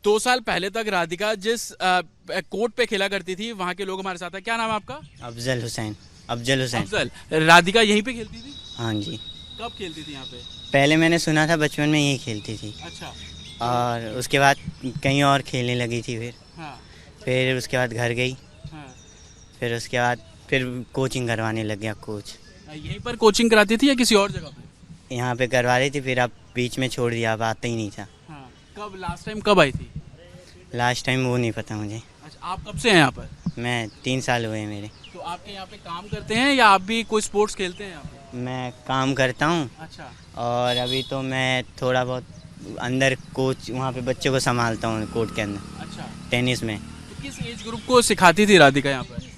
2 साल पहले तक राधिका जिस कोर्ट पे खेला करती थी, वहाँ के लोग हमारे साथ हैं। क्या नाम है आपका? अफजल हुसैन। अफजल हुसैन। अफजल। राधिका यहीं पे खेलती थी? हाँ जी। कब खेलती थी यहाँ पे? पहले मैंने सुना था बचपन में यही खेलती थी। अच्छा। और उसके बाद कहीं और खेलने लगी थी। हाँ। फिर उसके बाद घर गई। हाँ। फिर उसके बाद फिर कोचिंग करवाने लग गया कोच। यहीं पर कोचिंग कराती थी या किसी और जगह पे? यहाँ पे करवा रही थी, फिर अब बीच में छोड़ दिया, अब आता ही नहीं था। हाँ। कब लास्ट टाइम कब आई थी? लास्ट टाइम वो नहीं पता मुझे। अच्छा, आप कब से हैं यहाँ पर? मैं 3 साल हुए हैं मेरे। तो आपके यहाँ पे काम करते हैं या आप भी कोई स्पोर्ट्स खेलते हैं यहाँ पे? मैं काम करता हूँ। अच्छा। और अभी तो मैं थोड़ा बहुत अंदर कोच वहाँ पे बच्चों को संभालता हूँ कोर्ट के अंदर। अच्छा। टेनिस में। तो किस एज ग्रुप को सिखाती थी राधिका यहाँ पर?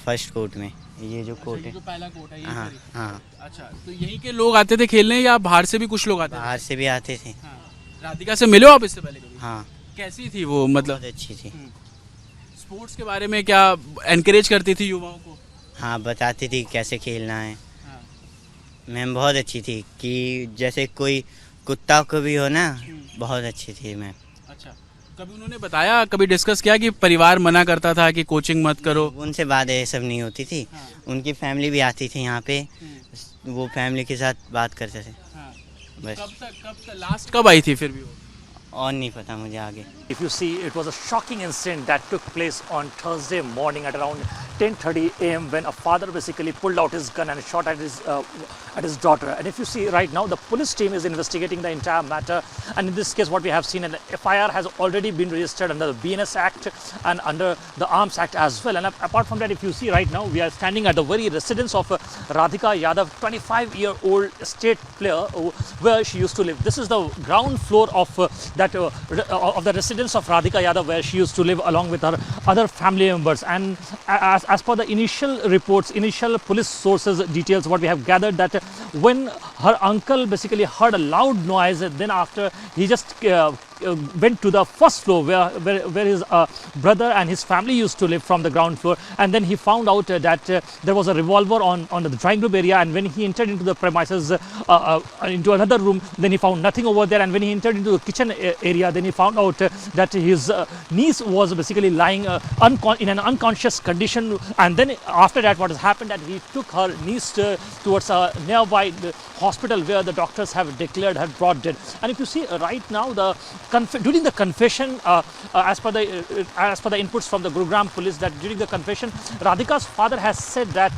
फर्स्ट कोर्ट में, ये जो कोर्ट है। जो पहला कोर्ट है, हाँ हाँ। अच्छा, तो यहीं के लोग आते थे खेलने या बाहर से भी कुछ लोग आते थे? बाहर से भी आते थे। हाँ। राधिका से मिले हो आप इससे पहले कभी? हाँ। कैसी थी वो, मतलब? बहुत अच्छी थी। स्पोर्ट्स के बारे में क्या एनकरेज करती थी युवाओं को? हाँ, बताती थी कैसे खेलना है। हाँ। मैम बहुत अच्छी थी कि जैसे कोई कुत्ता को भी हो ना, बहुत अच्छी थी मैम। अच्छा, कभी उन्होंने बताया, कभी डिस्कस किया कि परिवार मना करता था कि कोचिंग मत करो? उनसे बात ये सब नहीं होती थी। हाँ। उनकी फैमिली भी आती थी यहाँ पे, वो फैमिली के साथ बात करते थे। हाँ। बस। कब तक लास्ट कब आई थी फिर भी वो? और नहीं पता मुझे आगे। If you see, it was a shocking incident that took place on Thursday morning at around 10:30 a.m. when a father basically pulled out his gun and shot at his daughter. And if you see right now, the police team is investigating the entire matter. And in this case, what we have seen, an FIR has already been registered under the BNS Act and under the Arms Act as well. And apart from that, if you see right now, we are standing at the very residence of Radhika Yadav, 25-year-old state player, where she used to live. This is the ground floor of of the residence of Radhika Yadav, where she used to live along with her other family members. And as per the initial reports, initial police sources details, what we have gathered, that when her uncle basically heard a loud noise, then after he just went to the first floor where his brother and his family used to live from the ground floor, and then he found out that there was a revolver on the drawing room area. And when he entered into the premises, into another room, then he found nothing over there. And when he entered into the kitchen area, then he found out that his niece was basically lying in an unconscious condition. And then after that, what has happened, that he took her niece towards a nearby hospital where the doctors have declared her brought dead. And if you see right now, during the confession, as per the inputs from the Gurugram police, that during the confession, Radhika's father has said that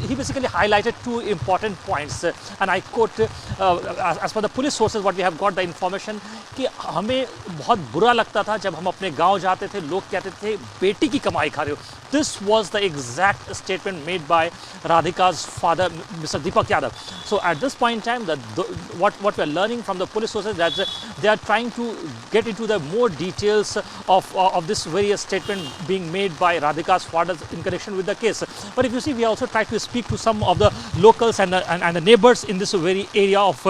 he basically highlighted 2 important points, and I quote, as per the police sources, what we have got the information, कि हमें बहुत बुरा लगता था जब हम अपने गांव जाते थे, लोग कहते थे बेटी की कमाई खा रहे हो. This was the exact statement made by Radhika's father, Mr. Deepak Yadav. So at this point in time, what we are learning from the police sources, that they are trying to get into the more details of this various statement being made by Radhika's father in connection with the case. But if you see, we also try to speak to some of the locals and the neighbors in this very area of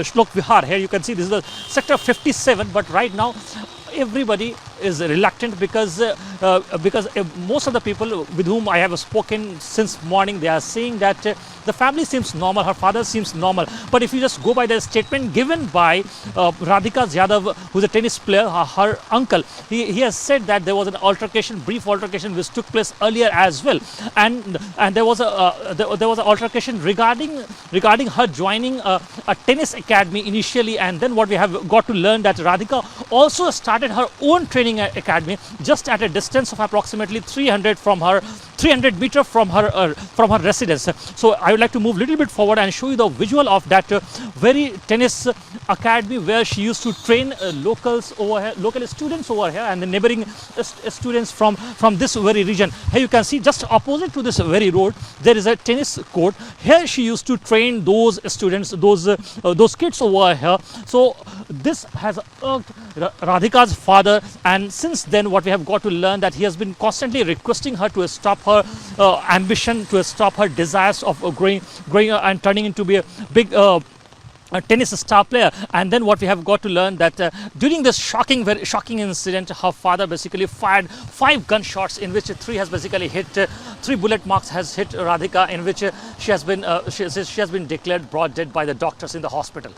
Shlok Vihar. Here you can see this is the sector 57, but right now everybody is reluctant because most of the people with whom I have spoken since morning, they are saying that the family seems normal, her father seems normal. But if you just go by the statement given by Radhika Yadav, who is a tennis player, her uncle, he has said that there was an altercation, brief altercation, which took place earlier as well, and there was an altercation regarding her joining a tennis academy initially. And then what we have got to learn, that Radhika also started her own training academy just at a distance of approximately 300 meter from her residence. So I would like to move a little bit forward and show you the visual of that very tennis academy where she used to train local students over here, and the neighboring students from this very region. Here you can see, just opposite to this very road, there is a tennis court. Here she used to train those students, those kids over here. So this has irked Radhika's father, and since then what we have got to learn, that he has been constantly requesting her to stop her ambition, to stop her desires of growing and turning into be a big a tennis star player. And then what we have got to learn, that during this very shocking incident, her father basically fired 5 gunshots, in which 3 has basically hit, 3 bullet marks has hit Radhika, in which she has been declared brought dead by the doctors in the hospital.